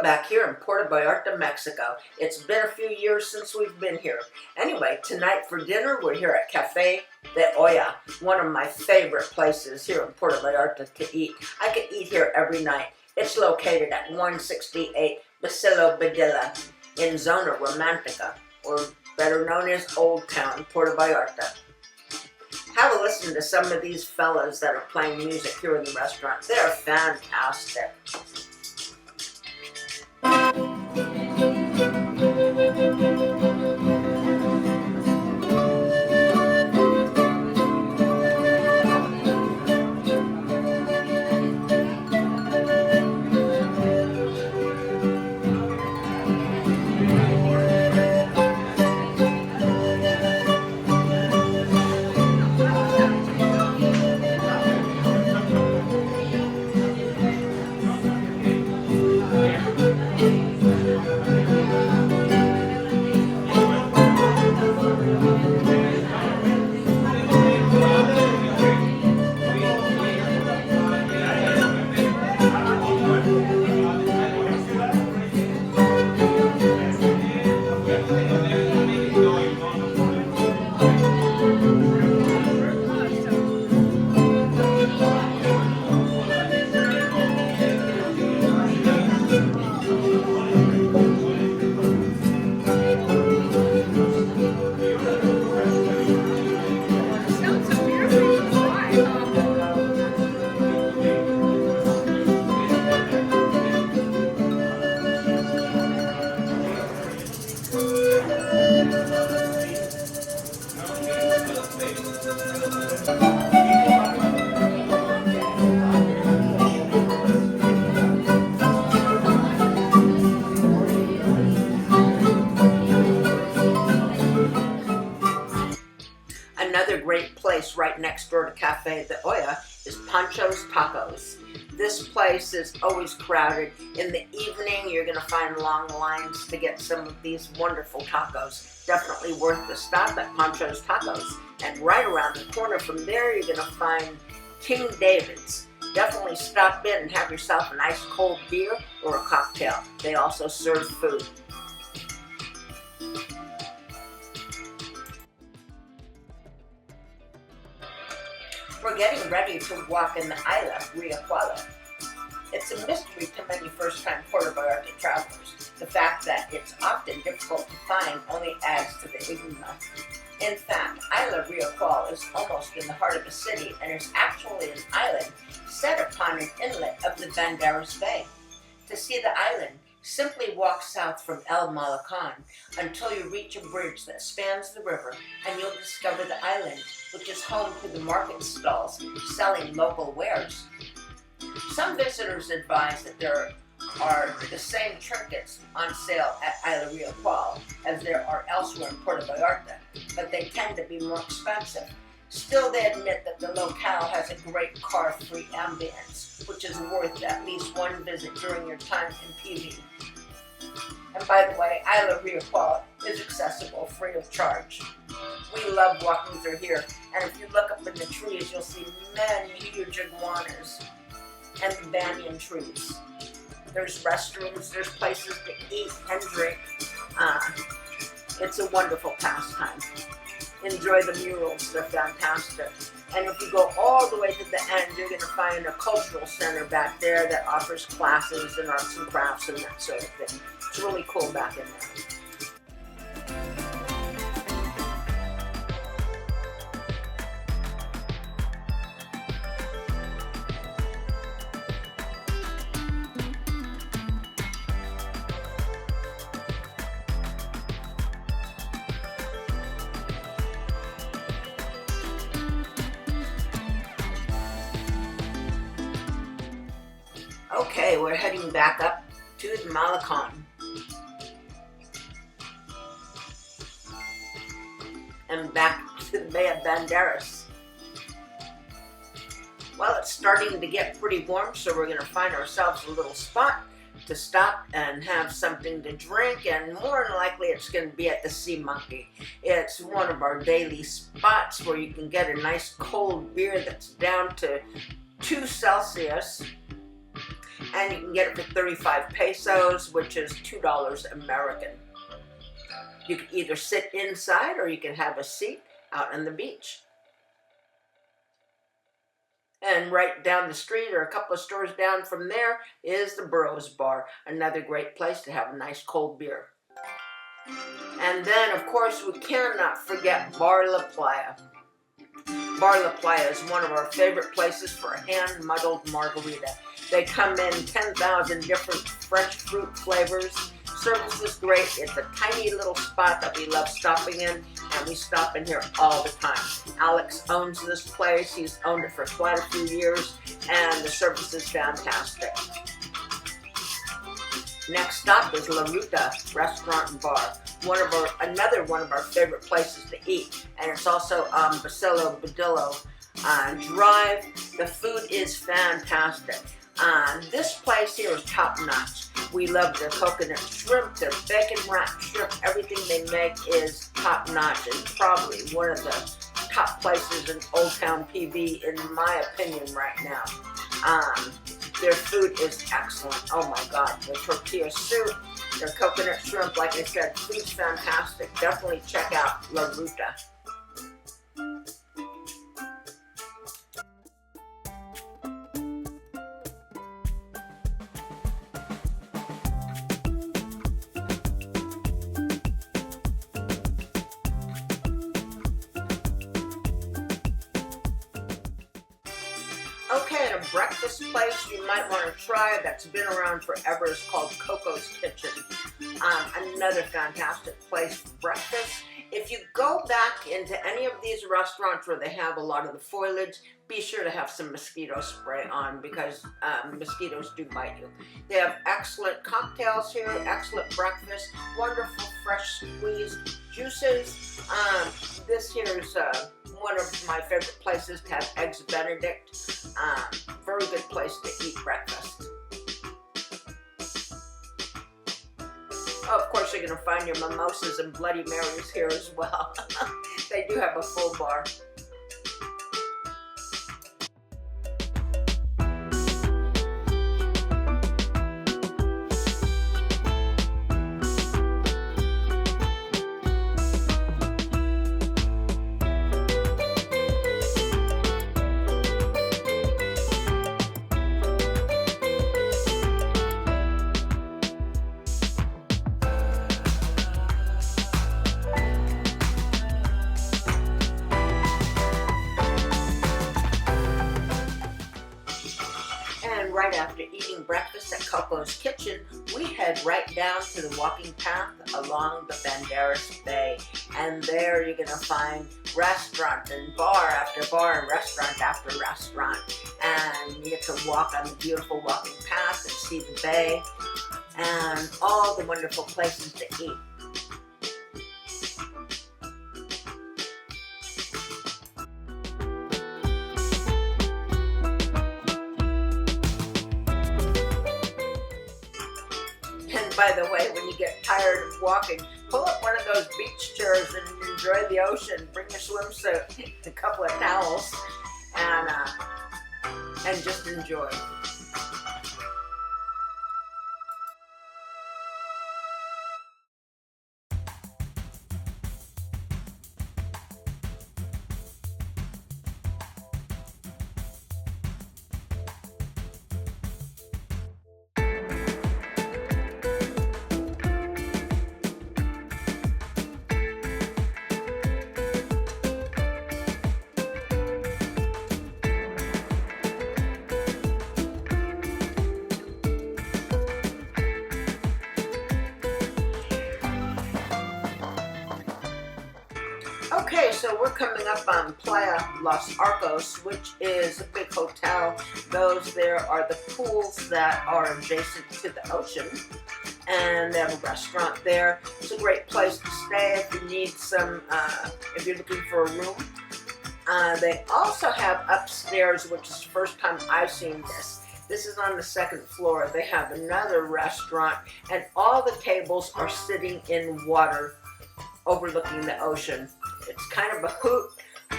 We're back here in Puerto Vallarta, Mexico. It's been a few years since we've been here. Anyway, tonight for dinner, we're here at Cafe de Olla, one of my favorite places here in Puerto Vallarta to eat. I could eat here every night. It's located at 168 Basilio Bedilla in Zona Romantica, or better known as Old Town, Puerto Vallarta. Have a listen to some of these fellas that are playing music here in the restaurant. They're fantastic. Another great place right next door to Cafe de Olla is Pancho's Tacos. This place is always crowded. In the evening, you're going to find long lines to get some of these wonderful tacos. Definitely worth the stop at Pancho's Tacos. And right around the corner from there, you're going to find King David's. Definitely stop in and have yourself a nice cold beer or a cocktail. They also serve food. We're getting ready to walk in the Isla, Cuale. It's a mystery to many first-time Puerto Vallarta travelers. The fact that it's often difficult to find only adds to the enigma. In fact, Isla Cuale is almost in the heart of the city and is actually an island set upon an inlet of the Banderas Bay. To see the island, simply walk south from El Malacan until you reach a bridge that spans the river, and you'll discover the island, which is home to the market stalls selling local wares. Some visitors advise that there are the same trinkets on sale at Isla Cuale as there are elsewhere in Puerto Vallarta, but they tend to be more expensive. Still, they admit that the locale has a great car-free ambience, which is worth at least one visit during your time in PV. And by the way, Isla Cuale is accessible free of charge. We love walking through here, and if you look up in the trees, you'll see many huge iguanas and banyan trees. There's restrooms, there's places to eat and drink. It's a wonderful pastime. Enjoy the murals, they're fantastic. And if you go all the way to the end, you're going to find a cultural center back there that offers classes and arts and crafts and that sort of thing. It's really cool back in there. Okay, we're heading back up to the Malacan. And back to the Bay of Banderas. Well, it's starting to get pretty warm, so we're going to find ourselves a little spot to stop and have something to drink, and more than likely it's going to be at the Sea Monkey. It's one of our daily spots where you can get a nice cold beer that's down to 2 Celsius. and you can get it for 35 pesos, which is $2 American. You can either sit inside or you can have a seat out on the beach. And right down the street, or a couple of stores down from there, is the Burroughs Bar, another great place to have a nice cold beer. And then, of course, we cannot forget Bar La Playa. Bar La Playa is one of our favorite places for a hand-muddled margarita. They come in 10,000 different fresh fruit flavors. Service is great. It's a tiny little spot that we love stopping in, and we stop in here all the time. Alex owns this place. He's owned it for quite a few years, and the service is fantastic. Next stop is La Ruta Restaurant and Bar. Another one of our favorite places to eat, and it's also Basilio Badillo Drive. The food is fantastic. This place here is Topnotch. We love their coconut shrimp, their bacon wrapped shrimp. Everything they make is top notch, and probably one of the top places in Old Town PV, in my opinion, right now. Their food is excellent. Oh my God, their tortilla soup, their coconut shrimp, like I said, food's fantastic. Definitely check out La Ruta. Okay, and a breakfast place you might want to try that's been around forever is called Coco's Kitchen. Another fantastic place for breakfast. If you go back into any of these restaurants where they have a lot of the foliage, be sure to have some mosquito spray on, because mosquitoes do bite you. They have excellent cocktails here, excellent breakfast, wonderful fresh squeezed juices. This here is one of my favorite places to have Eggs Benedict. Very good place to eat breakfast. Oh, of course, you're going to find your mimosas and Bloody Marys here as well. They do have a full bar. Right after eating breakfast at Coco's Kitchen, we head right down to the walking path along the Banderas Bay. And there you're going to find restaurant and bar after bar and restaurant after restaurant. And you get to walk on the beautiful walking path and see the bay and all the wonderful places to eat. By the way, when you get tired of walking, pull up one of those beach chairs and enjoy the ocean. Bring your swimsuit, a couple of towels, and just enjoy. Okay, so we're coming up on Playa Los Arcos, which is a big hotel. Those there are the pools that are adjacent to the ocean, and they have a restaurant there. It's a great place to stay if you need some, if you're looking for a room. They also have upstairs, which is the first time I've seen this. This is on the second floor. They have another restaurant, and all the tables are sitting in water overlooking the ocean. It's kind of a hoot,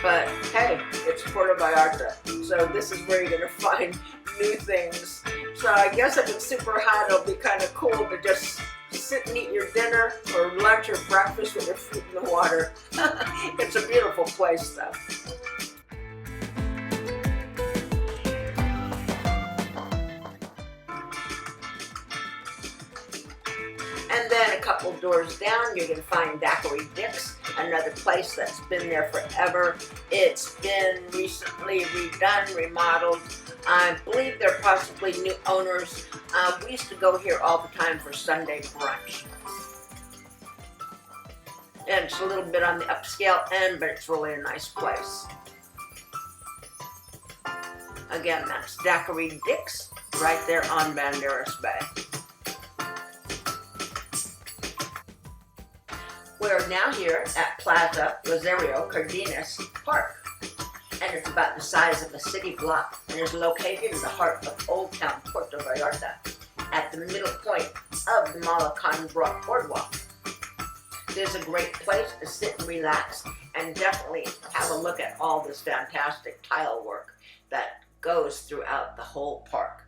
but hey, it's Puerto Vallarta. So this is where you're going to find new things So I guess if it's super hot, it'll be kind of cool to just sit and eat your dinner or lunch or breakfast with your feet in the water. It's a beautiful place though. And then a couple doors down, you're gonna find Daiquiri Dick's, another place that's been there forever. It's been recently redone, remodeled. I believe they're possibly new owners. We used to go here all the time for Sunday brunch. And it's a little bit on the upscale end, but it's really a nice place. Again, that's Daiquiri Dick's, right there on Banderas Bay. We're now here at Plaza, Roserio, Cardinas Park. And it's about the size of a city block and is located in the heart of Old Town Puerto Vallarta, at the middle point of the Malacan Boardwalk. There's a great place to sit and relax and definitely have a look at all this fantastic tile work that goes throughout the whole park.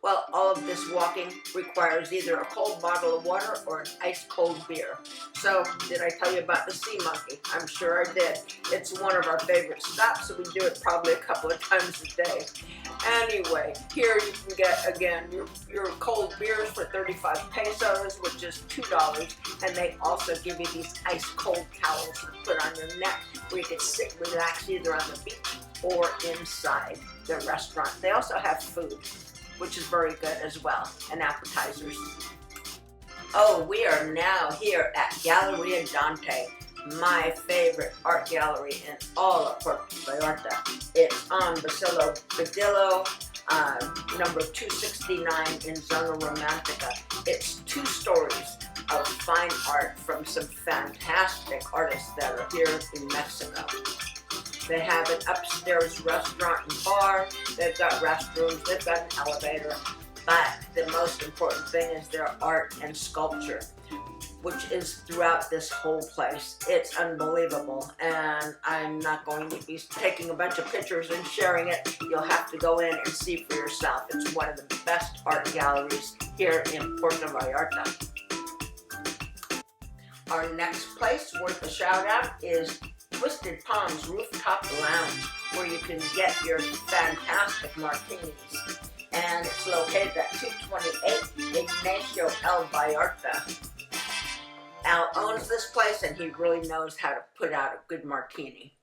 Well, all of this walking requires either a cold bottle of water or an ice cold beer. So, did I tell you about the sea monkey? I'm sure I did. It's one of our favorite stops, so we do it probably a couple of times a day. Anyway, here you can get, again, your cold beers for 35 pesos, which is $2. And they also give you these ice cold towels to put on your neck where you can sit and relax either on the beach or inside the restaurant. They also have food, which is very good as well, and appetizers. Oh, we are now here at Galleria Dante, my favorite art gallery in all of Puerto Vallarta. It's on Basilio Badillo, number 269 in Zona Romantica. It's 2 stories of fine art from some fantastic artists that are here in Mexico. They have an upstairs restaurant and bar, they've got restrooms, they've got an elevator, but the most important thing is their art and sculpture, which is throughout this whole place. It's unbelievable, and I'm not going to be taking a bunch of pictures and sharing it. You'll have to go in and see for yourself. It's one of the best art galleries here in Puerto Vallarta. Our next place worth a shout out is Twisted Palms Rooftop Lounge, where you can get your fantastic martinis. And it's located at 228 Ignacio L. Vallarta. Al owns this place and he really knows how to put out a good martini.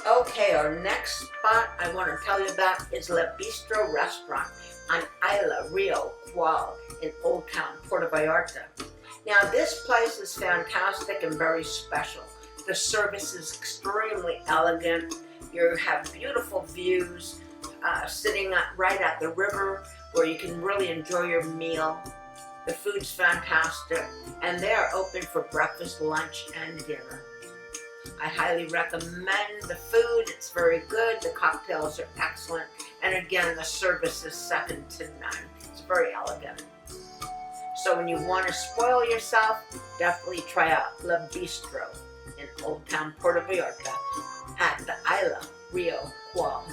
Okay, our next spot I want to tell you about is La Bistro Restaurant on Isla, Rio, Cuale in Old Town, Puerto Vallarta. Now this place is fantastic and very special. The service is extremely elegant. You have beautiful views, sitting right at the river where you can really enjoy your meal. The food's fantastic, and they are open for breakfast, lunch, and dinner. I highly recommend the food. It's very good. The cocktails are excellent. And again, the service is second to none. It's very elegant. So when you want to spoil yourself, definitely try out La Bistro in Old Town Puerto Vallarta at the Isla, Rio, Cuale.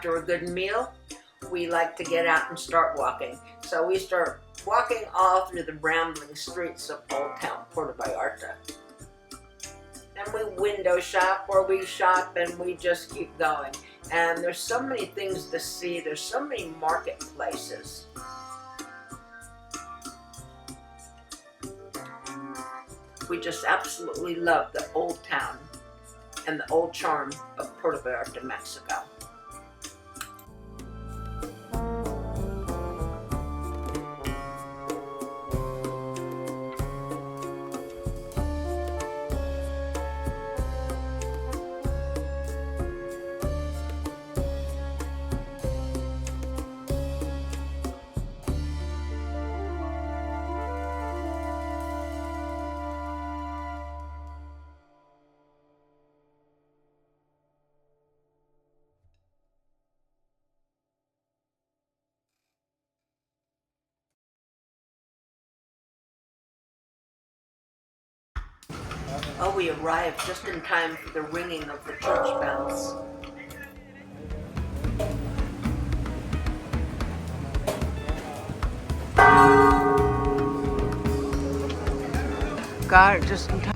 after a good meal, we like to get out and start walking. So we start walking all through the rambling streets of Old Town Puerto Vallarta. And we window shop, or we shop and we just keep going. And there's so many things to see. There's so many marketplaces. We just absolutely love the old town and the old charm of Puerto Vallarta, Mexico. Oh, we arrived just in time for the ringing of the church bells. Got it just in time.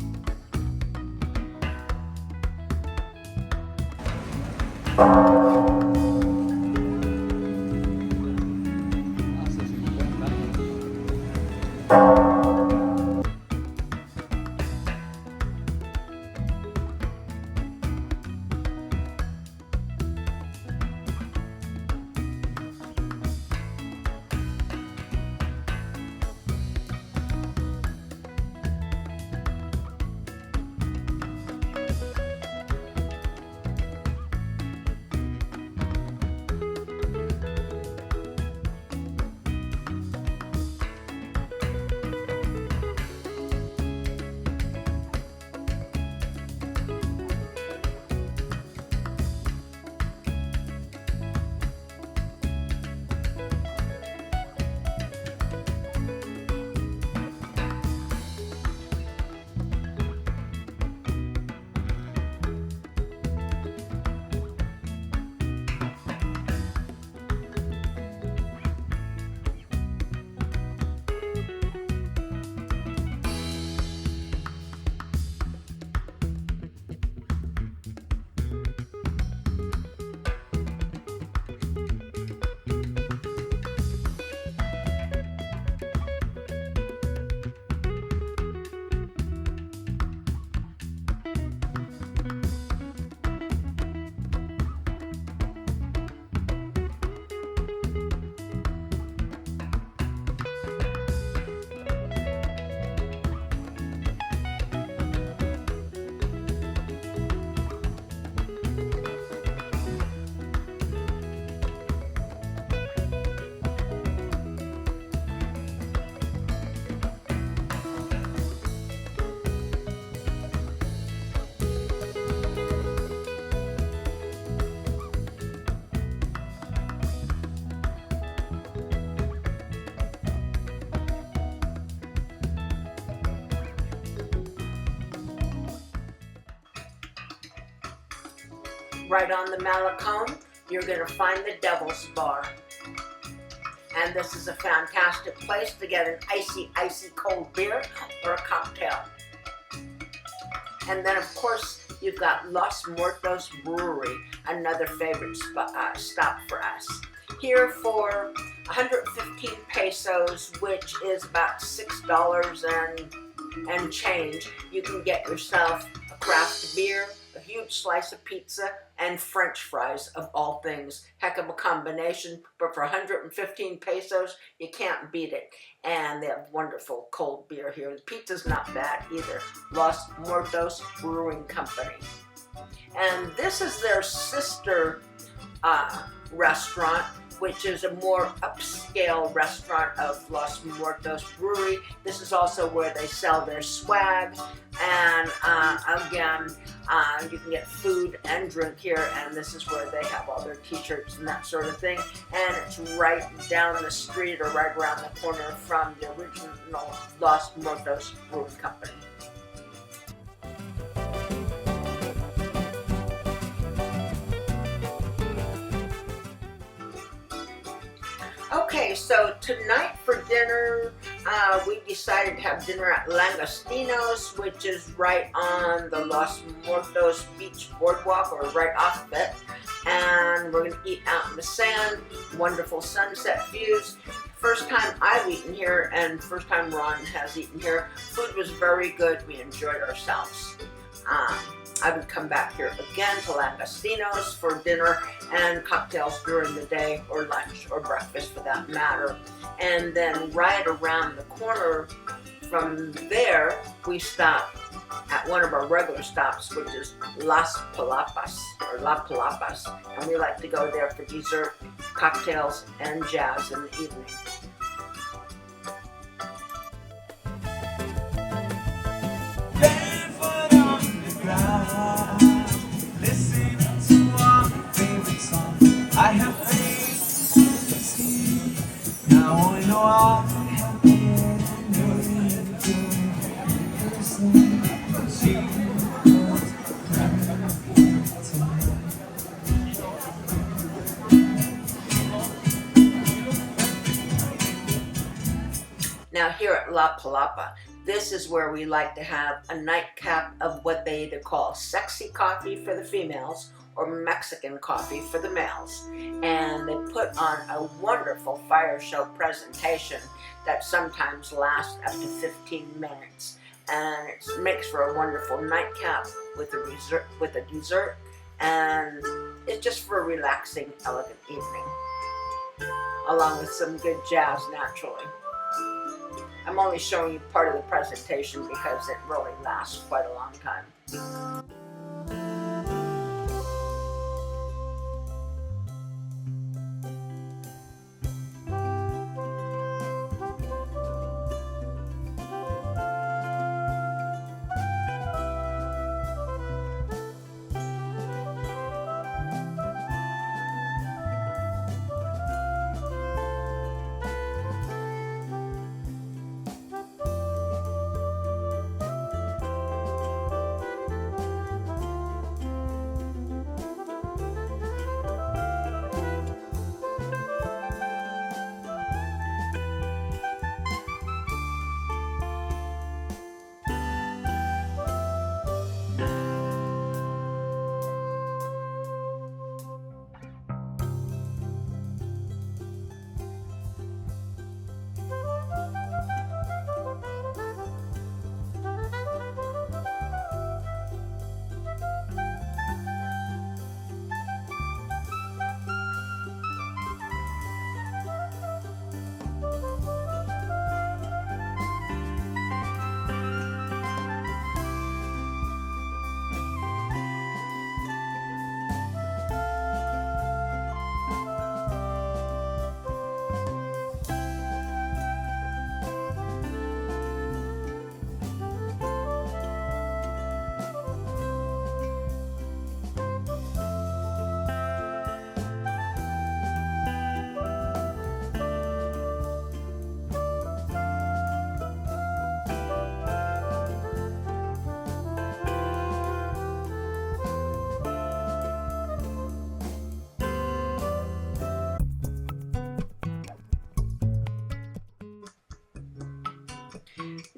Right on the Malecón, you're going to find the Devil's Bar. And this is a fantastic place to get an icy, icy cold beer or a cocktail. And then, of course, you've got Los Muertos Brewery, another favorite stop for us. Here for 115 pesos, which is about $6 and change, you can get yourself a craft beer, a huge slice of pizza, and French fries of all things. Heck of a combination, but for 115 pesos, you can't beat it. And they have wonderful cold beer here. The pizza's not bad either. Los Muertos Brewing Company. And this is their sister restaurant, which is a more upscale restaurant of Los Muertos Brewery. This is also where they sell their swag. And again, you can get food and drink here, and this is where they have all their t-shirts and that sort of thing. And it's right down the street or right around the corner from the original Los Muertos Brewing Company. Okay, so tonight for dinner, we decided to have dinner at Langostinos, which is right on the Los Muertos Beach Boardwalk, or right off of it. And we're going to eat out in the sand, wonderful sunset views. First time I've eaten here, and first time Ron has eaten here. Food was very good. We enjoyed ourselves. I would come back here again to Langostinos for dinner and cocktails during the day, or lunch, or breakfast for that matter. And then right around the corner from there, we stop at one of our regular stops, which is Las Palapas, or La Palapas. And we like to go there for dessert, cocktails, and jazz in the evening. Listening to our favorite song. I have faith to see. Now I know I have Now here at La Palapa, this is where we like to have a nightcap of what they either call sexy coffee for the females or Mexican coffee for the males. And they put on a wonderful fire show presentation that sometimes lasts up to 15 minutes. And it makes for a wonderful nightcap with a dessert, and it's just for a relaxing, elegant evening, along with some good jazz naturally. I'm only showing you part of the presentation because it really lasts quite a long time.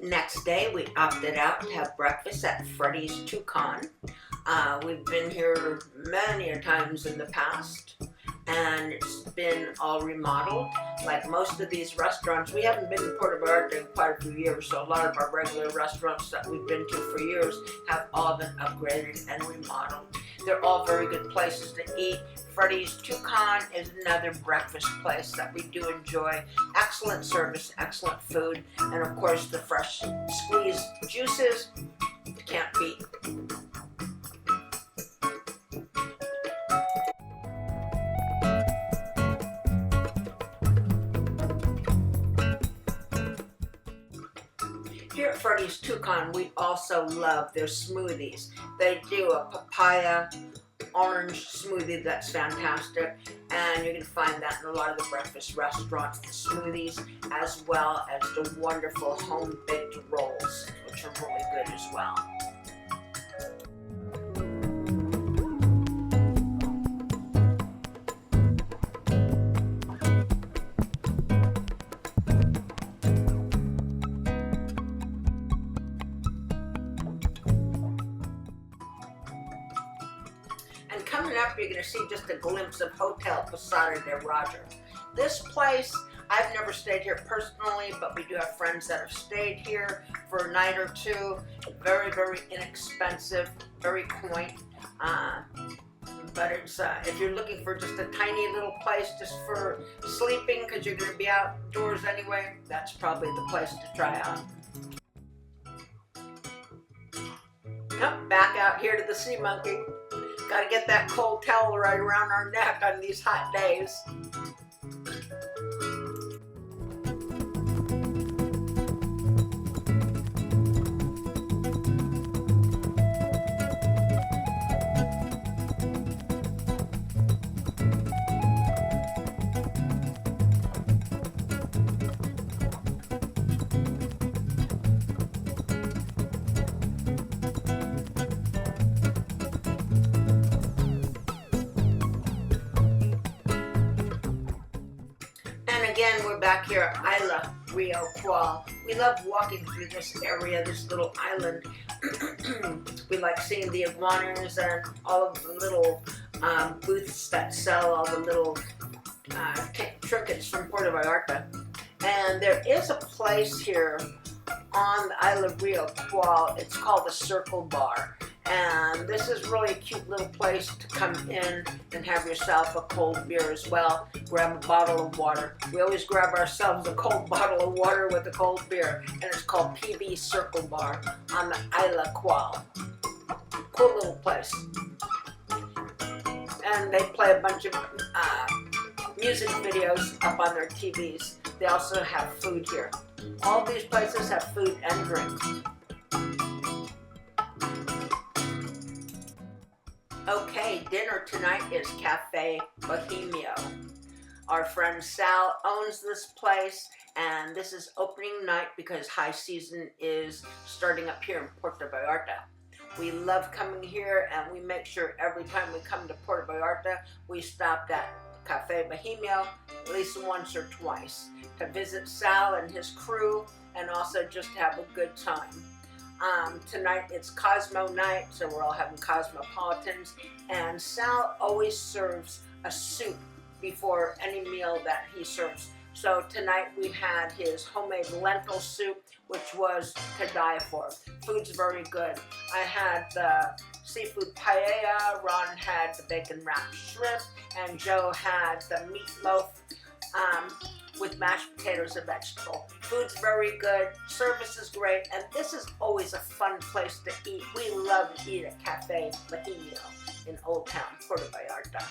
Next day, we opted out to have breakfast at Freddy's Toucan. We've been here many times in the past, and it's been all remodeled. Like most of these restaurants, we haven't been to Puerto Vallarta in quite a few years, so a lot of our regular restaurants that we've been to for years have all been upgraded and remodeled. They're all very good places to eat. Freddy's Toucan is another breakfast place that we do enjoy. Excellent service, excellent food, and of course the fresh squeezed juices you can't beat. Here at Freddy's Toucan, we also love their smoothies. They do a papaya orange smoothie that's fantastic, and you can find that in a lot of the breakfast restaurants, the smoothies, as well as the wonderful home-baked rolls, which are really good as well. you're going to see just a glimpse of Hotel Posada de Roger. This place, I've never stayed here personally, but we do have friends that have stayed here for a night or two. Very, very inexpensive, very quaint. But it's if you're looking for just a tiny little place just for sleeping, because you're going to be outdoors anyway, that's probably the place to try out. Yep, back out here to the Sea Monkey. Got to get that cold towel right around our neck on these hot days. Again, we're back here at Isla, Rio Cuale. We love walking through this area, this little island. We like seeing the iguanas and all of the little booths that sell all the little trinkets from Puerto Vallarta. And there is a place here on the Isla Rio Cuale. It's called the Circle Bar. And this is really a cute little place to come in and have yourself a cold beer as well. Grab a bottle of water. We always grab ourselves a cold bottle of water with a cold beer. And it's called PB Circle Bar on the Isla Cuale. Cool little place. And they play a bunch of music videos up on their TVs. They also have food here. All these places have food and drinks. Okay, dinner tonight is Cafe Bohemio. Our friend Sal owns this place, and this is opening night because high season is starting up here in Puerto Vallarta. We love coming here, and we make sure every time we come to Puerto Vallarta, we stop at Cafe Bohemio at least once or twice to visit Sal and his crew, and also just have a good time. Tonight it's Cosmo night, so we're all having cosmopolitans, and Sal always serves a soup before any meal that he serves. So tonight we had his homemade lentil soup, which was to die for. Food's very good. I had the seafood paella, Ron had the bacon wrapped shrimp, and Joe had the meatloaf with mashed potatoes and vegetable. Food's very good, service is great, and this is always a fun place to eat. We love to eat at Cafe Bohemio in Old Town, Puerto Vallarta.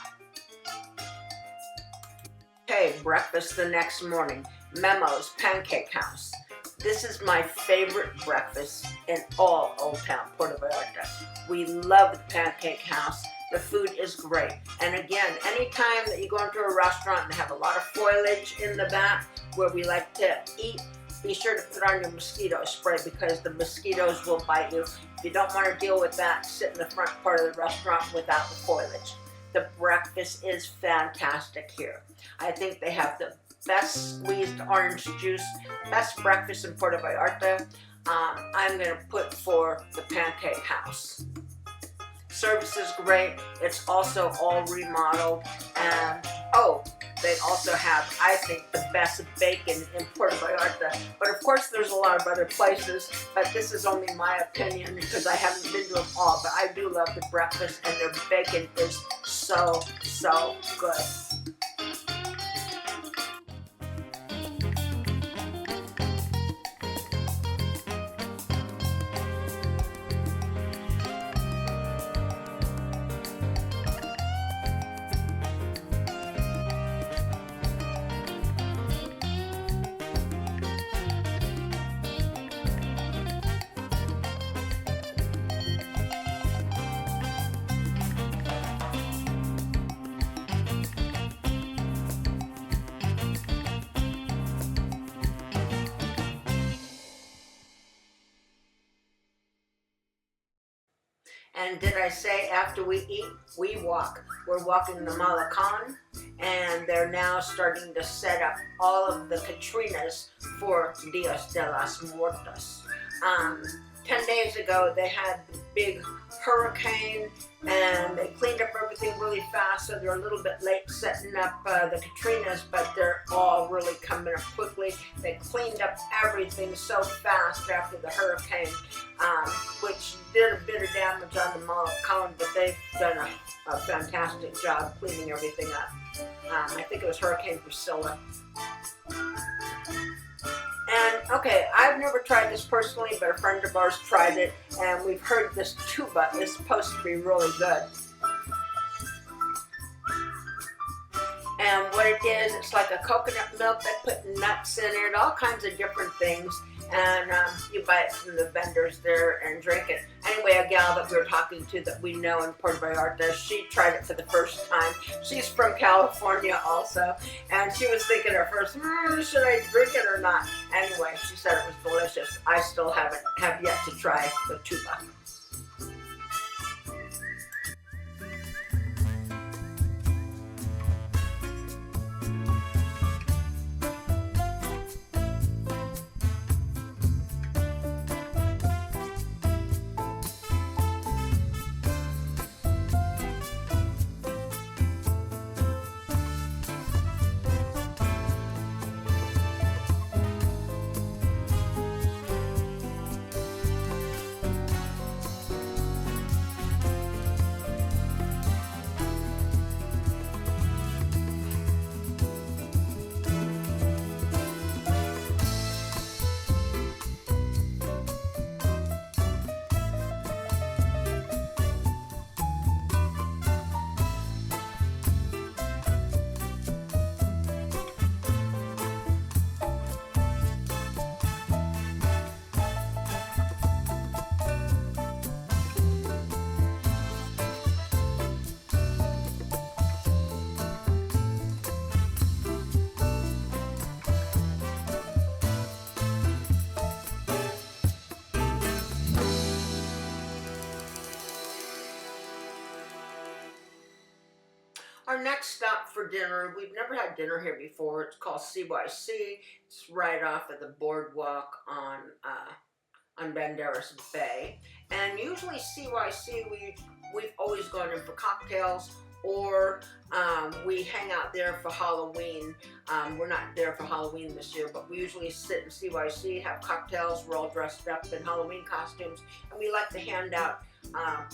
Okay, breakfast the next morning. Memo's Pancake House. This is my favorite breakfast in all Old Town, Puerto Vallarta. We love the Pancake House. The food is great. And again, anytime that you go into a restaurant and have a lot of foliage in the back where we like to eat, be sure to put on your mosquito spray because the mosquitoes will bite you. If you don't want to deal with that, sit in the front part of the restaurant without the foliage. The breakfast is fantastic here. I think they have the best squeezed orange juice, best breakfast in Puerto Vallarta. I'm going to put for the Pancake House. Service is great. It's also all remodeled. And they also have, I think, the best bacon in Puerto Vallarta. But of course, there's a lot of other places. But this is only my opinion because I haven't been to them all. But I do love the breakfast, and their bacon is so, so good. And did I say after we eat, we walk? We're walking the Malecon, and they're now starting to set up all of the Catrinas for Dias de las Muertos. 10 days ago they had the big hurricane and they cleaned up everything really fast, so they're a little bit late setting up the Cardinas, but they're all really coming up quickly. They cleaned up everything so fast after the hurricane, which did a bit of damage on the column, but they've done a fantastic job cleaning everything up. I think it was Hurricane Priscilla. And okay, I've never tried this personally, but a friend of ours tried it, and we've heard this tuba is supposed to be really good. And what it is, it's like a coconut milk. They put nuts in it, all kinds of different things, and you buy it from the vendors there and drink it. Anyway, a gal that we were talking to that we know in Puerto Vallarta, she tried it for the first time. She's from California also, and she was thinking at first, should I drink it or not? Anyway, she said it was delicious. I still have yet to try the tuba. Our next stop for dinner, we've never had dinner here before. It's called CYC. It's right off of the Boardwalk on Banderas Bay. And usually CYC, we've always gone in for cocktails, or we hang out there for Halloween. We're not there for Halloween this year, but we usually sit in CYC, have cocktails. We're all dressed up in Halloween costumes, and we like to hand out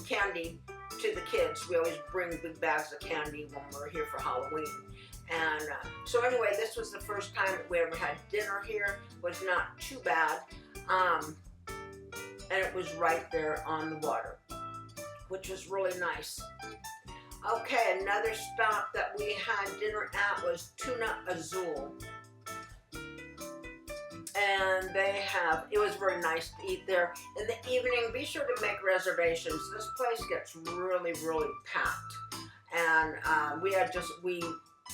candy to the kids. We always bring big bags of candy when we're here for Halloween. And so anyway, this was the first time that we ever had dinner here. It was not too bad. And it was right there on the water, which was really nice. Okay, another stop that we had dinner at was Tuna Azul. And it was very nice to eat there. In the evening, be sure to make reservations. This place gets really, really packed. And we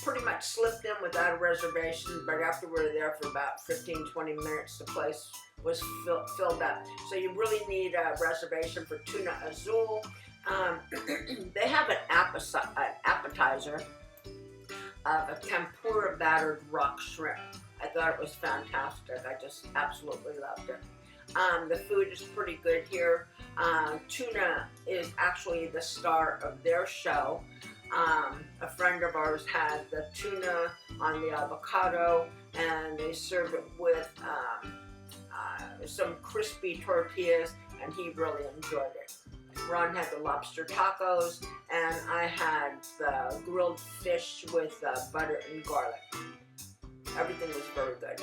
pretty much slipped in without a reservation, but after we were there for about 15-20 minutes, the place was filled up. So you really need a reservation for Tuna Azul. They have an appetizer of a tempura battered rock shrimp. I thought it was fantastic. I just absolutely loved it. The food is pretty good here. Tuna is actually the star of their show. A friend of ours had the tuna on the avocado, and they serve it with some crispy tortillas, and he really enjoyed it. Ron had the lobster tacos, and I had the grilled fish with butter and garlic. Everything was very good.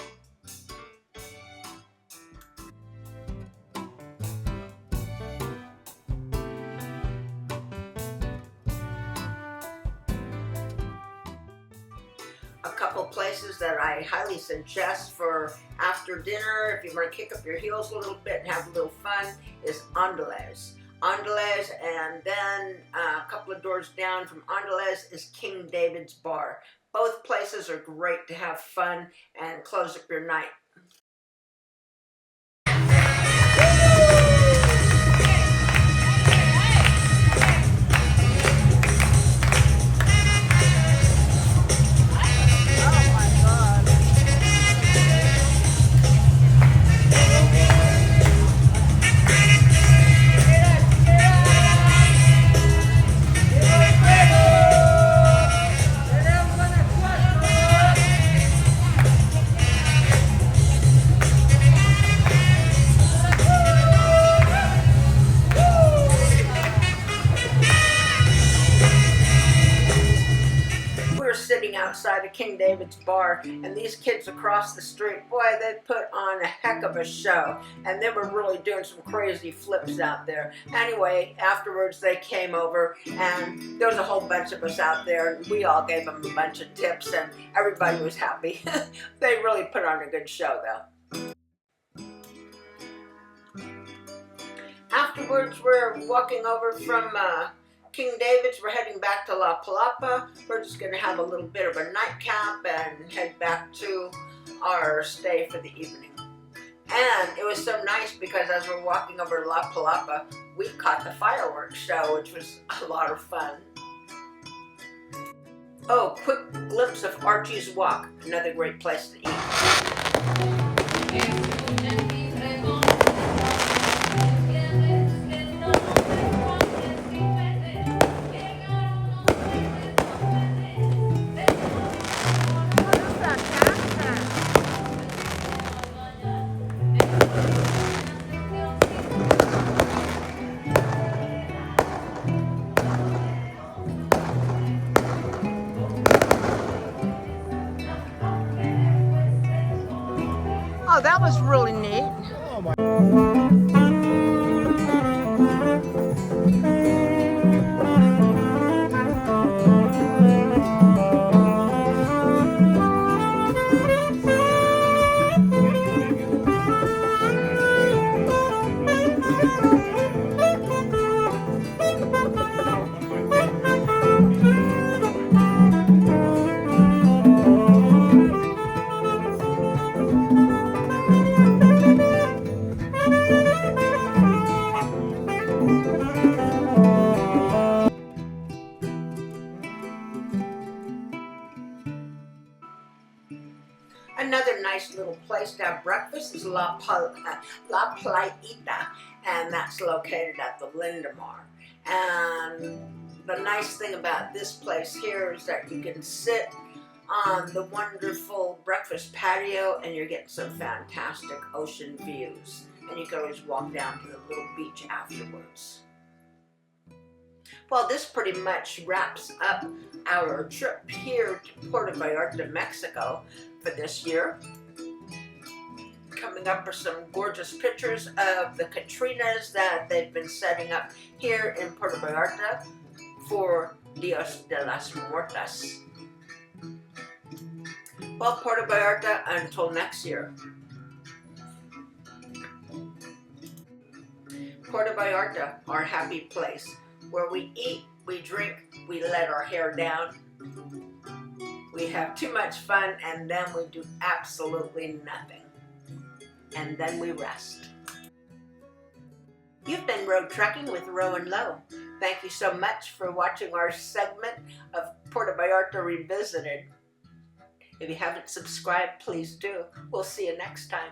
A couple places that I highly suggest for after dinner, if you want to kick up your heels a little bit and have a little fun, is Andales. Andales, and then a couple of doors down from Andales is King David's Bar. Both places are great to have fun and close up your night. were sitting outside of King David's bar, and these kids across the street, boy, they put on a heck of a show, and they were really doing some crazy flips out there. Anyway, afterwards they came over, and there was a whole bunch of us out there, and we all gave them a bunch of tips, and everybody was happy. They really put on a good show, though. Afterwards, we're walking over from King David's. We're heading back to La Palapa. We're just going to have a little bit of a nightcap and head back to our stay for the evening. And it was so nice because as we're walking over to La Palapa, we caught the fireworks show, which was a lot of fun. Oh, quick glimpse of Archie's Walk, another great place to eat. Oh, that was really neat. Oh my. Another nice little place to have breakfast is La Playita, and that's located at the Lindemar. And the nice thing about this place here is that you can sit on the wonderful breakfast patio and you're getting some fantastic ocean views. And you can always walk down to the little beach afterwards. Well, this pretty much wraps up our trip here to Puerto Vallarta, Mexico for this year. Coming up are some gorgeous pictures of the Catrinas that they've been setting up here in Puerto Vallarta for Dios de las Muertas. Well, Puerto Vallarta until next year. Puerto Vallarta, our happy place, where we eat, we drink, we let our hair down, we have too much fun, and then we do absolutely nothing. And then we rest. You've been road trekking with Ro and Lo. Thank you so much for watching our segment of Puerto Vallarta Revisited. If you haven't subscribed, please do. We'll see you next time.